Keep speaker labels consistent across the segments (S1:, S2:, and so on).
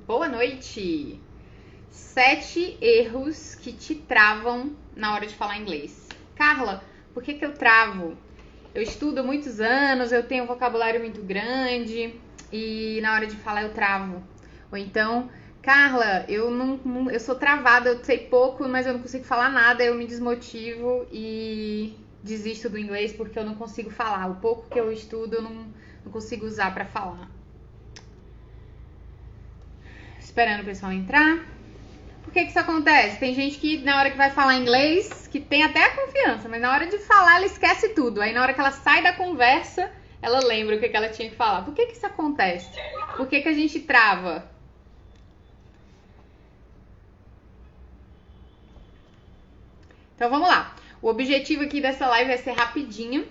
S1: Boa noite! 7 erros que te travam na hora de falar inglês. Carla, por que eu travo? Eu estudo há muitos anos, eu tenho um vocabulário muito grande e na hora de falar eu travo. Ou então, Carla, eu sou travada, eu sei pouco, mas eu não consigo falar nada, eu me desmotivo e desisto do inglês porque eu não consigo falar. O pouco que eu estudo eu não consigo usar para falar. Esperando o pessoal entrar. Por que isso acontece? Tem gente que na hora que vai falar inglês, que tem até a confiança, mas na hora de falar ela esquece tudo. Aí na hora que ela sai da conversa, ela lembra o que ela tinha que falar. Por que isso acontece? Por que a gente trava? Então vamos lá. O objetivo aqui dessa live é ser rapidinho.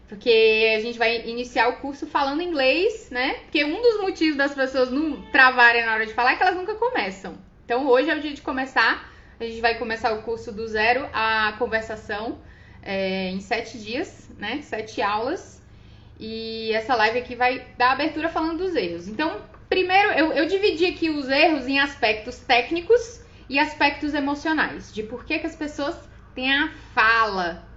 S1: Porque a gente vai iniciar o curso falando inglês, né? Porque um dos motivos das pessoas não travarem na hora de falar é que elas nunca começam. Então hoje é o dia de começar. A gente vai começar o curso do zero à conversação em 7 dias, né? 7 aulas. E essa live aqui vai dar abertura falando dos erros. Então, primeiro, eu dividi aqui os erros em aspectos técnicos e aspectos emocionais. De por que as pessoas têm a fala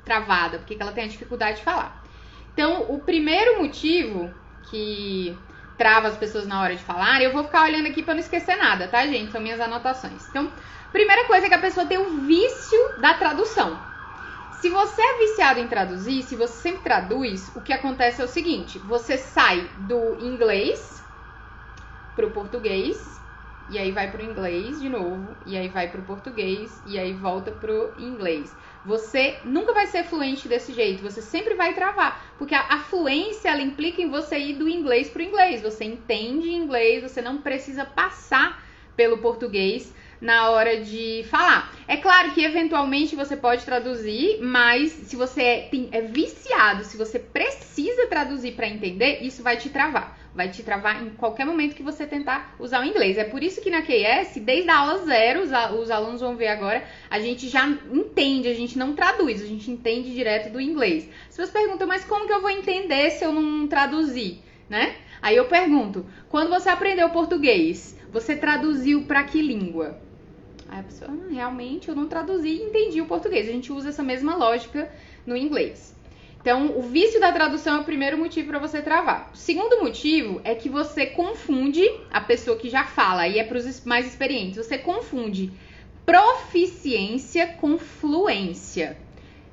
S1: travada, porque ela tem a dificuldade de falar. Então, o primeiro motivo que trava as pessoas na hora de falar, eu vou ficar olhando aqui para não esquecer nada, tá, gente? São minhas anotações. Então, primeira coisa é que a pessoa tem o vício da tradução. Se você é viciado em traduzir, se você sempre traduz, o que acontece é o seguinte, você sai do inglês pro português, e aí vai pro inglês de novo, e aí vai pro português, e aí volta pro inglês. Você nunca vai ser fluente desse jeito, você sempre vai travar, porque a fluência, ela implica em você ir do inglês pro inglês, você entende inglês, você não precisa passar pelo português na hora de falar. É claro que eventualmente você pode traduzir, mas se você é viciado, se você precisa traduzir para entender, isso vai te travar. Vai te travar em qualquer momento que você tentar usar o inglês. É por isso que na QS, desde a aula 0, os alunos vão ver agora, a gente já entende, a gente não traduz, a gente entende direto do inglês. As pessoas perguntam, mas como que eu vou entender se eu não traduzir, né? Aí eu pergunto, quando você aprendeu português, você traduziu para que língua? Aí a pessoa, realmente eu não traduzi e entendi o português. A gente usa essa mesma lógica no inglês. Então, o vício da tradução é o primeiro motivo para você travar. O segundo motivo é que você confunde a pessoa que já fala, e é para os mais experientes, você confunde proficiência com fluência.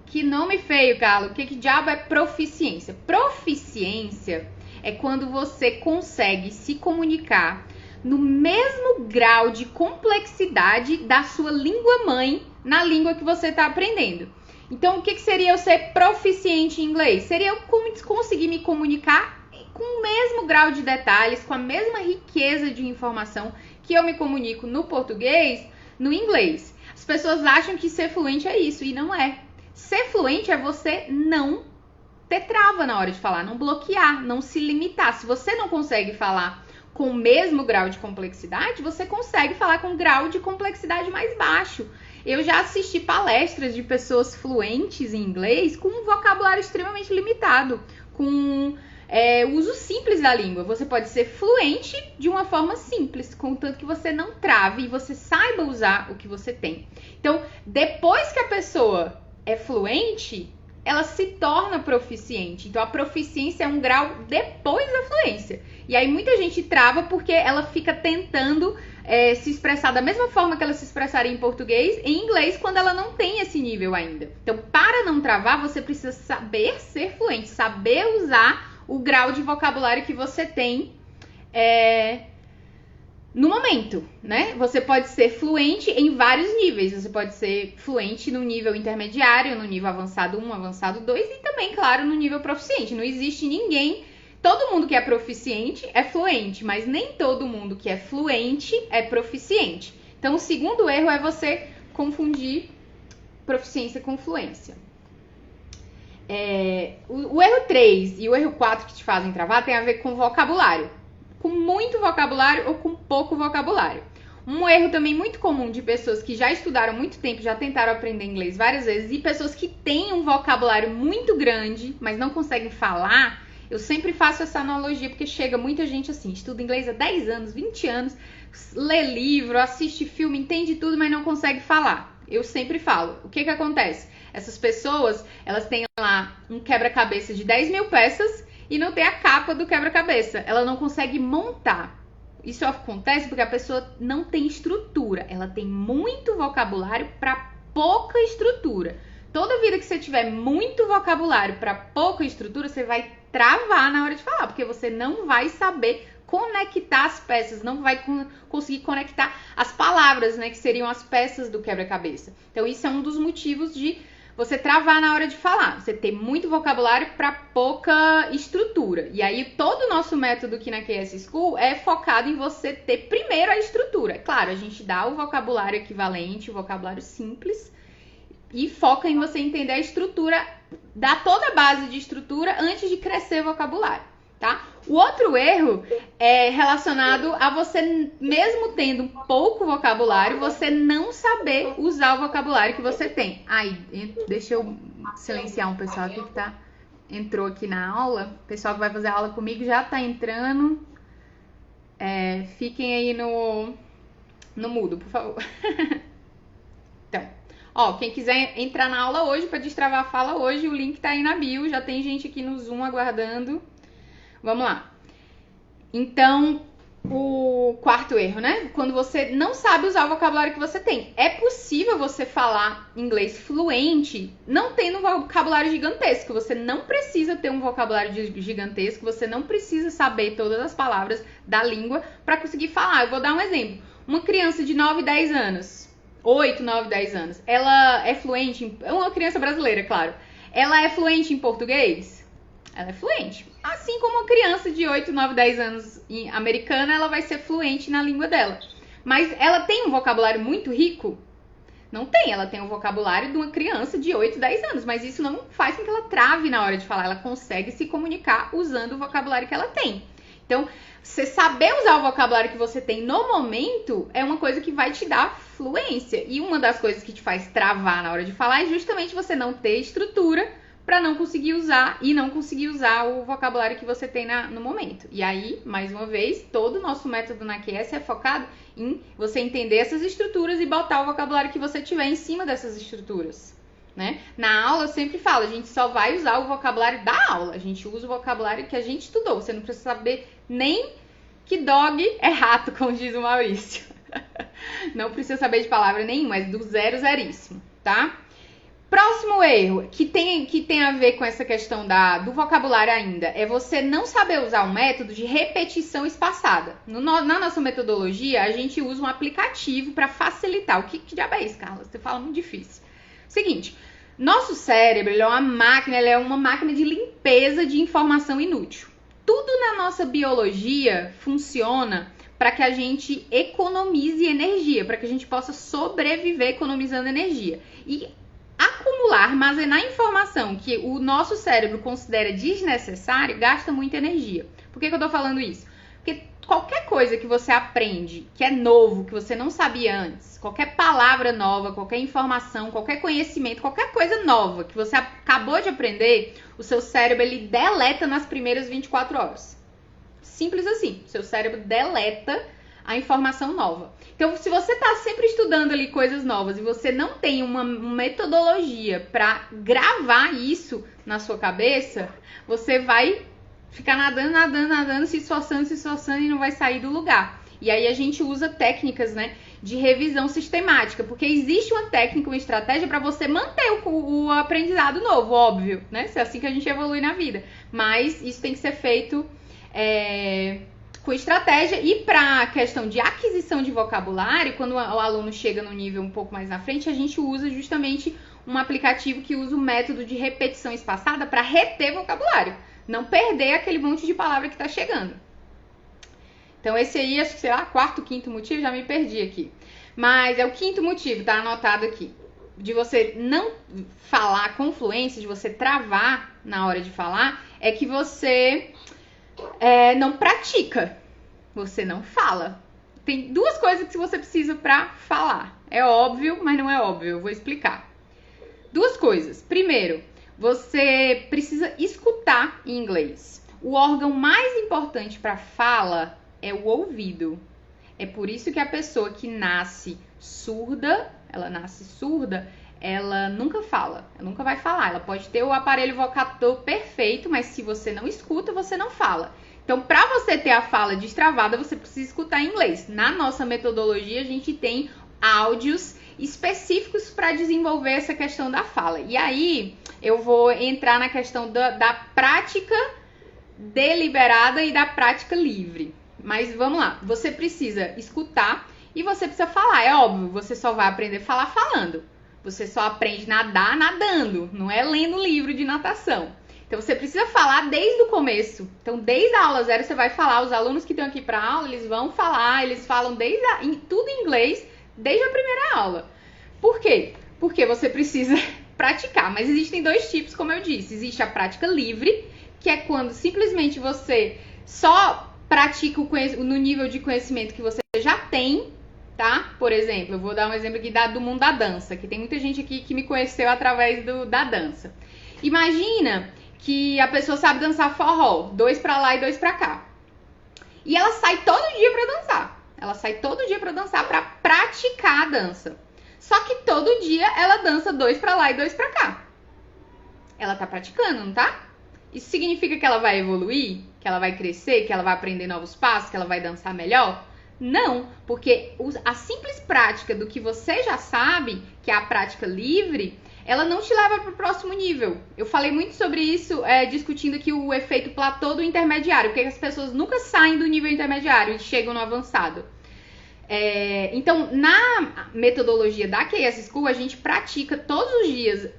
S1: Que nome feio, Carlos. O que diabo é proficiência? Proficiência é quando você consegue se comunicar no mesmo grau de complexidade da sua língua mãe na língua que você está aprendendo. Então, o que seria eu ser proficiente em inglês? Seria eu conseguir me comunicar com o mesmo grau de detalhes, com a mesma riqueza de informação que eu me comunico no português, no inglês. As pessoas acham que ser fluente é isso, e não é. Ser fluente é você não ter trava na hora de falar, não bloquear, não se limitar. Se você não consegue falar com o mesmo grau de complexidade, você consegue falar com um grau de complexidade mais baixo. Eu já assisti palestras de pessoas fluentes em inglês com um vocabulário extremamente limitado, com uso simples da língua. Você pode ser fluente de uma forma simples, contanto que você não trave e você saiba usar o que você tem. Então, depois que a pessoa é fluente, ela se torna proficiente. Então, a proficiência é um grau depois da fluência. E aí, muita gente trava porque ela fica tentando se expressar da mesma forma que ela se expressaria em português, em inglês, quando ela não tem esse nível ainda. Então, para não travar, você precisa saber ser fluente, saber usar o grau de vocabulário que você tem no momento, né? Você pode ser fluente em vários níveis. Você pode ser fluente no nível intermediário, no nível avançado 1, avançado 2 e também, claro, no nível proficiente. Não existe ninguém... Todo mundo que é proficiente é fluente, mas nem todo mundo que é fluente é proficiente. Então, o segundo erro é você confundir proficiência com fluência. O erro 3 e o erro 4 que te fazem travar tem a ver com vocabulário. Com muito vocabulário ou com pouco vocabulário. Um erro também muito comum de pessoas que já estudaram muito tempo, já tentaram aprender inglês várias vezes, e pessoas que têm um vocabulário muito grande, mas não conseguem falar, Eu sempre faço essa analogia porque chega muita gente assim, estuda inglês há 10 anos, 20 anos, lê livro, assiste filme, entende tudo, mas não consegue falar. Eu sempre falo, o que acontece? Essas pessoas, elas têm lá um quebra-cabeça de 10 mil peças e não tem a capa do quebra-cabeça. Ela não consegue montar. Isso acontece porque a pessoa não tem estrutura. Ela tem muito vocabulário para pouca estrutura. Toda vida que você tiver muito vocabulário para pouca estrutura, você vai travar na hora de falar, porque você não vai saber conectar as peças, não vai conseguir conectar as palavras, né, que seriam as peças do quebra-cabeça. Então, isso é um dos motivos de você travar na hora de falar. Você ter muito vocabulário para pouca estrutura. E aí, todo o nosso método aqui na QS School é focado em você ter primeiro a estrutura. Claro, a gente dá o vocabulário equivalente, o vocabulário simples, e foca em você entender a estrutura, dá toda a base de estrutura antes de crescer o vocabulário, tá? O outro erro é relacionado a você, mesmo tendo pouco vocabulário, você não saber usar o vocabulário que você tem. Aí, deixa eu silenciar um pessoal aqui que entrou aqui na aula. O pessoal que vai fazer a aula comigo já tá entrando. Fiquem aí no mudo, por favor. Então, ó, quem quiser entrar na aula hoje, para destravar a fala hoje, o link tá aí na bio. Já tem gente aqui no Zoom aguardando. Vamos lá. Então, o quarto erro, né? Quando você não sabe usar o vocabulário que você tem. É possível você falar inglês fluente não tendo um vocabulário gigantesco. Você não precisa ter um vocabulário gigantesco, você não precisa saber todas as palavras da língua para conseguir falar. Eu vou dar um exemplo. Uma criança de 9, 10 anos, 8, 9, 10 anos, ela é fluente, é uma criança brasileira, claro. Ela é fluente em português? Ela é fluente. Assim como uma criança de 8, 9, 10 anos americana, ela vai ser fluente na língua dela. Mas ela tem um vocabulário muito rico? Não tem. Ela tem um vocabulário de uma criança de 8, 10 anos. Mas isso não faz com que ela trave na hora de falar. Ela consegue se comunicar usando o vocabulário que ela tem. Então, você saber usar o vocabulário que você tem no momento é uma coisa que vai te dar fluência. E uma das coisas que te faz travar na hora de falar é justamente você não ter estrutura para não conseguir usar o vocabulário que você tem no momento. E aí, mais uma vez, todo o nosso método na QS é focado em você entender essas estruturas e botar o vocabulário que você tiver em cima dessas estruturas, né? Na aula eu sempre falo, a gente só vai usar o vocabulário da aula, a gente usa o vocabulário que a gente estudou, você não precisa saber nem que dog é rato, como diz o Maurício. Não precisa saber de palavra nenhuma, é do zeríssimo, tá? Próximo erro, que tem a ver com essa questão do vocabulário ainda, é você não saber usar um método de repetição espaçada. Na nossa metodologia, a gente usa um aplicativo para facilitar. O que diabo é isso, Carla? Você fala muito difícil. Seguinte, nosso cérebro ele é uma máquina de limpeza de informação inútil. Tudo na nossa biologia funciona para que a gente economize energia, para que a gente possa sobreviver economizando energia. E acumular, armazenar informação que o nosso cérebro considera desnecessária, gasta muita energia. Por que eu tô falando isso? Porque qualquer coisa que você aprende, que é novo, que você não sabia antes, qualquer palavra nova, qualquer informação, qualquer conhecimento, qualquer coisa nova que você acabou de aprender, o seu cérebro ele deleta nas primeiras 24 horas. Simples assim, o seu cérebro deleta a informação nova. Então, se você está sempre estudando ali coisas novas e você não tem uma metodologia para gravar isso na sua cabeça, você vai ficar nadando, se esforçando e não vai sair do lugar. E aí a gente usa técnicas, né, de revisão sistemática, porque existe uma técnica, uma estratégia para você manter o aprendizado novo, óbvio, né? É assim que a gente evolui na vida. Mas isso tem que ser feito com estratégia. E para a questão de aquisição de vocabulário, quando o aluno chega no nível um pouco mais na frente, a gente usa justamente um aplicativo que usa o método de repetição espaçada para reter vocabulário, não perder aquele monte de palavra que está chegando. Então esse aí, acho que sei lá, quarto, quinto motivo, já me perdi aqui. Mas é o quinto motivo, tá anotado aqui, de você não falar com fluência, de você travar na hora de falar, é que você não pratica, você não fala. Tem duas coisas que você precisa para falar. É óbvio, mas não é óbvio, eu vou explicar. Duas coisas. Primeiro, você precisa escutar em inglês. O órgão mais importante para fala é o ouvido. É por isso que a pessoa que nasce surda, ela nunca fala, ela nunca vai falar. Ela pode ter o aparelho vocator perfeito, mas se você não escuta, você não fala. Então, para você ter a fala destravada, você precisa escutar em inglês. Na nossa metodologia, a gente tem áudios específicos para desenvolver essa questão da fala. E aí, eu vou entrar na questão da prática deliberada e da prática livre. Mas vamos lá, você precisa escutar e você precisa falar. É óbvio, você só vai aprender a falar falando. Você só aprende a nadar nadando, não é lendo livro de natação. Então você precisa falar desde o começo. Então desde a aula 0 você vai falar. Os alunos que estão aqui para aula, eles vão falar, eles falam tudo em inglês desde a primeira aula. Por quê? Porque você precisa praticar. Mas existem dois tipos, como eu disse. Existe a prática livre, que é quando simplesmente você só pratica no nível de conhecimento que você já tem, tá? Por exemplo, eu vou dar um exemplo aqui do mundo da dança, que tem muita gente aqui que me conheceu através da dança. Imagina que a pessoa sabe dançar forró, 2 pra lá e 2 pra cá. E ela sai todo dia pra dançar. Ela sai todo dia pra dançar, pra praticar a dança. Só que todo dia ela dança 2 pra lá e 2 pra cá. Ela tá praticando, não tá? Isso significa que ela vai evoluir? Que ela vai crescer? Que ela vai aprender novos passos? Que ela vai dançar melhor? Não, porque a simples prática do que você já sabe, que é a prática livre, ela não te leva para o próximo nível. Eu falei muito sobre isso, discutindo aqui o efeito platô do intermediário, porque as pessoas nunca saem do nível intermediário e chegam no avançado. Então, na metodologia da KS School, a gente pratica todos os dias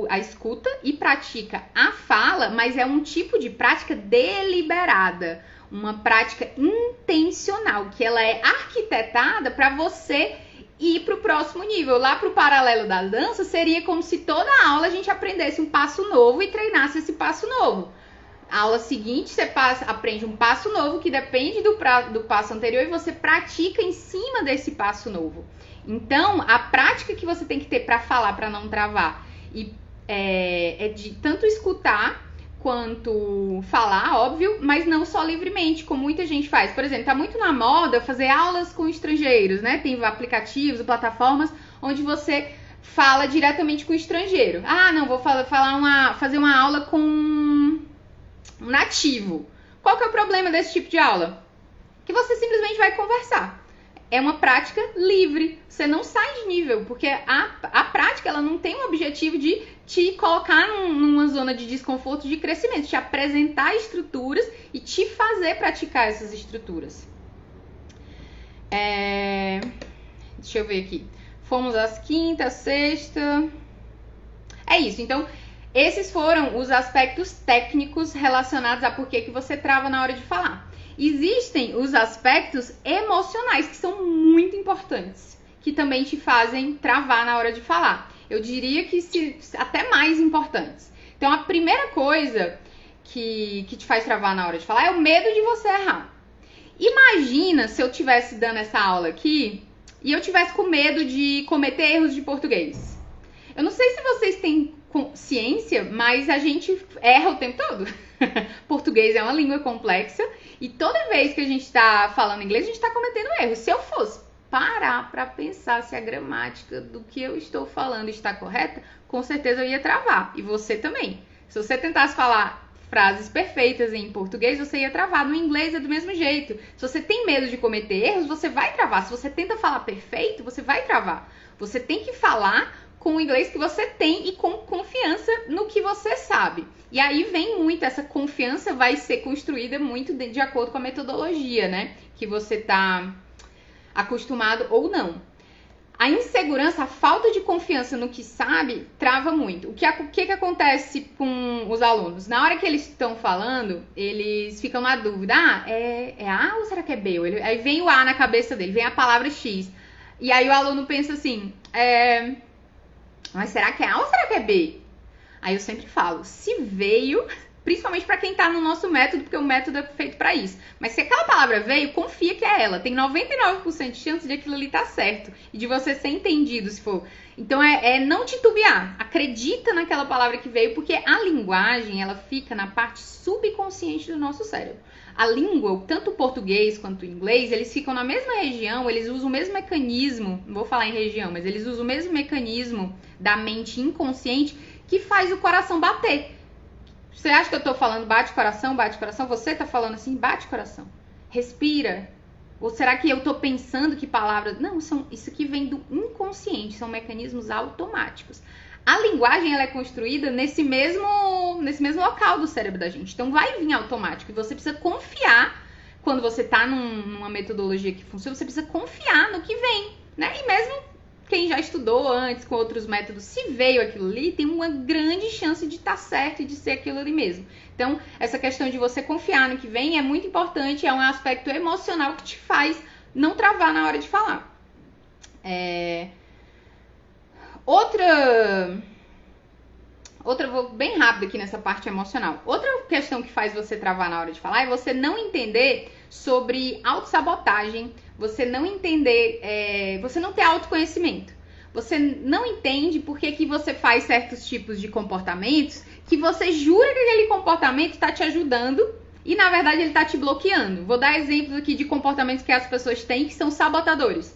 S1: a escuta e pratica a fala, mas é um tipo de prática deliberada, uma prática intencional, que ela é arquitetada para você ir para o próximo nível. Lá para o paralelo da dança, seria como se toda aula a gente aprendesse um passo novo e treinasse esse passo novo. A aula seguinte, você aprende um passo novo que depende do passo anterior e você pratica em cima desse passo novo. Então, a prática que você tem que ter para falar, para não travar, é de tanto escutar quanto falar, óbvio, mas não só livremente, como muita gente faz. Por exemplo, tá muito na moda fazer aulas com estrangeiros, né? Tem aplicativos, plataformas onde você fala diretamente com o estrangeiro. Ah, não, vou fazer uma aula com um nativo. Qual que é o problema desse tipo de aula? Que você simplesmente vai conversar. É uma prática livre. Você não sai de nível, porque a prática ela não tem um objetivo de te colocar numa zona de desconforto, de crescimento, te apresentar estruturas e te fazer praticar essas estruturas. Deixa eu ver aqui. Fomos às quinta, sexta. É isso. Então, esses foram os aspectos técnicos relacionados a por que você trava na hora de falar. Existem os aspectos emocionais, que são muito importantes, que também te fazem travar na hora de falar. Eu diria que até mais importantes. Então, a primeira coisa que te faz travar na hora de falar é o medo de você errar. Imagina se eu estivesse dando essa aula aqui e eu tivesse com medo de cometer erros de português. Eu não sei se vocês têm ciência, mas a gente erra o tempo todo. Português é uma língua complexa e toda vez que a gente está falando inglês, a gente está cometendo erros. Se eu fosse parar para pensar se a gramática do que eu estou falando está correta, com certeza eu ia travar. E você também. Se você tentasse falar frases perfeitas em português, você ia travar. No inglês é do mesmo jeito. Se você tem medo de cometer erros, você vai travar. Se você tenta falar perfeito, você vai travar. Você tem que falar com o inglês que você tem e com confiança no que você sabe. E aí vem muito, essa confiança vai ser construída muito de acordo com a metodologia, né? Que você tá acostumado ou não. A insegurança, a falta de confiança no que sabe, trava muito. O que acontece com os alunos? Na hora que eles estão falando, eles ficam na dúvida. É A ou será que é B? Aí vem o A na cabeça dele, vem a palavra X. E aí o aluno pensa assim, mas será que é A ou será que é B? Aí eu sempre falo, se veio, principalmente para quem está no nosso método, porque o método é feito para isso. Mas se aquela palavra veio, confia que é ela. Tem 99% de chance de aquilo ali estar certo e de você ser entendido, se for. Então é não titubear. Acredita naquela palavra que veio, porque a linguagem, ela fica na parte subconsciente do nosso cérebro. A língua, tanto o português quanto o inglês, eles ficam na mesma região, eles usam o mesmo mecanismo, não vou falar em região, mas eles usam o mesmo mecanismo da mente inconsciente que faz o coração bater. Você acha que eu tô falando bate coração? Você tá falando assim, bate coração. Respira. Ou será que eu tô pensando que palavras... Não, isso aqui vem do inconsciente, são mecanismos automáticos. A linguagem, ela é construída nesse mesmo local do cérebro da gente. Então, vai vir automático. E você precisa confiar, quando você tá numa metodologia que funciona, você precisa confiar no que vem, né? E mesmo quem já estudou antes com outros métodos, se veio aquilo ali, tem uma grande chance de estar certo e de ser aquilo ali mesmo. Então, essa questão de você confiar no que vem é muito importante, é um aspecto emocional que te faz não travar na hora de falar. Outra, vou bem rápido aqui nessa parte emocional. Outra questão que faz você travar na hora de falar é você não entender sobre autossabotagem, você não entender, você não ter autoconhecimento. Você não entende por que você faz certos tipos de comportamentos que você jura que aquele comportamento está te ajudando e, na verdade, ele está te bloqueando. Vou dar exemplos aqui de comportamentos que as pessoas têm que são sabotadores.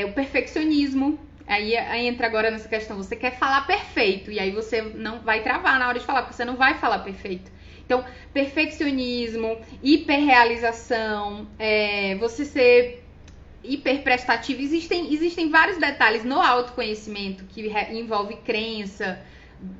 S1: O perfeccionismo. Aí entra agora nessa questão, você quer falar perfeito, e aí você não vai travar na hora de falar, porque você não vai falar perfeito. Então, perfeccionismo, hiperrealização, você ser hiperprestativo, existem vários detalhes no autoconhecimento que envolve crença,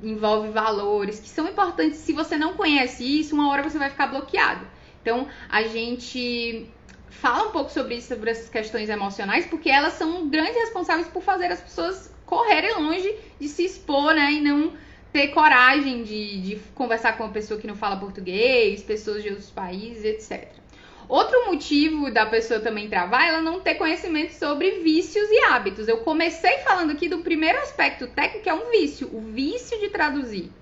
S1: envolve valores, que são importantes. Se você não conhece isso, uma hora você vai ficar bloqueado. Então, a gente... fala um pouco sobre isso, sobre essas questões emocionais, porque elas são grandes responsáveis por fazer as pessoas correrem longe de se expor, né? E não ter coragem de conversar com uma pessoa que não fala português, pessoas de outros países, etc. Outro motivo da pessoa também travar é ela não ter conhecimento sobre vícios e hábitos. Eu comecei falando aqui do primeiro aspecto técnico, que é um vício, o vício de traduzir.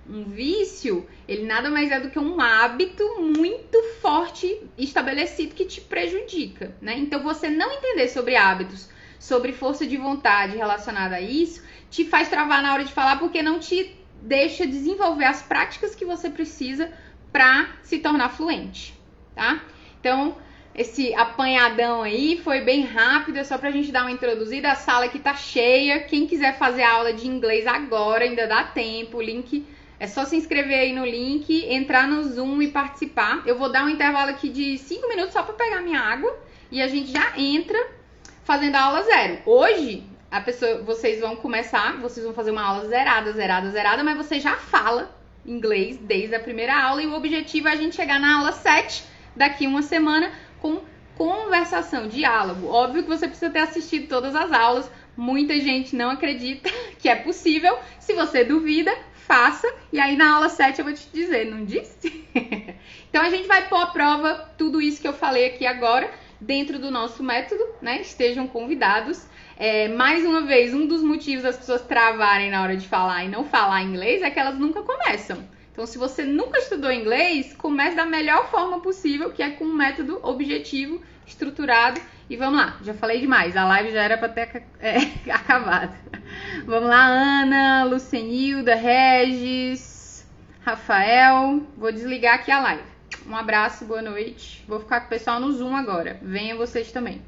S1: Um vício, ele nada mais é do que um hábito muito forte estabelecido que te prejudica, né? Então, você não entender sobre hábitos, sobre força de vontade relacionada a isso, te faz travar na hora de falar, porque não te deixa desenvolver as práticas que você precisa para se tornar fluente, tá? Então, esse apanhadão aí foi bem rápido, é só pra gente dar uma introduzida. A sala aqui tá cheia. Quem quiser fazer a aula de inglês agora, ainda dá tempo, o link... É só se inscrever aí no link, entrar no Zoom e participar. Eu vou dar um intervalo aqui de 5 minutos só para pegar minha água e a gente já entra fazendo a aula 0. Hoje, vocês vão fazer uma aula zerada, mas você já fala inglês desde a primeira aula e o objetivo é a gente chegar na aula 7 daqui uma semana com conversação, diálogo. Óbvio que você precisa ter assistido todas as aulas. Muita gente não acredita que é possível. Se você duvida, faça, e aí na aula 7 eu vou te dizer, não disse? Então a gente vai pôr à prova tudo isso que eu falei aqui agora, dentro do nosso método, né? Estejam convidados. Mais uma vez, um dos motivos das pessoas travarem na hora de falar e não falar inglês é que elas nunca começam. Então, se você nunca estudou inglês, comece da melhor forma possível, que é com um método objetivo, estruturado. E vamos lá, já falei demais, a live já era para ter acabado. Vamos lá, Ana, Lucenilda, Regis, Rafael. Vou desligar aqui a live. Um abraço, boa noite. Vou ficar com o pessoal no Zoom agora. Venham vocês também.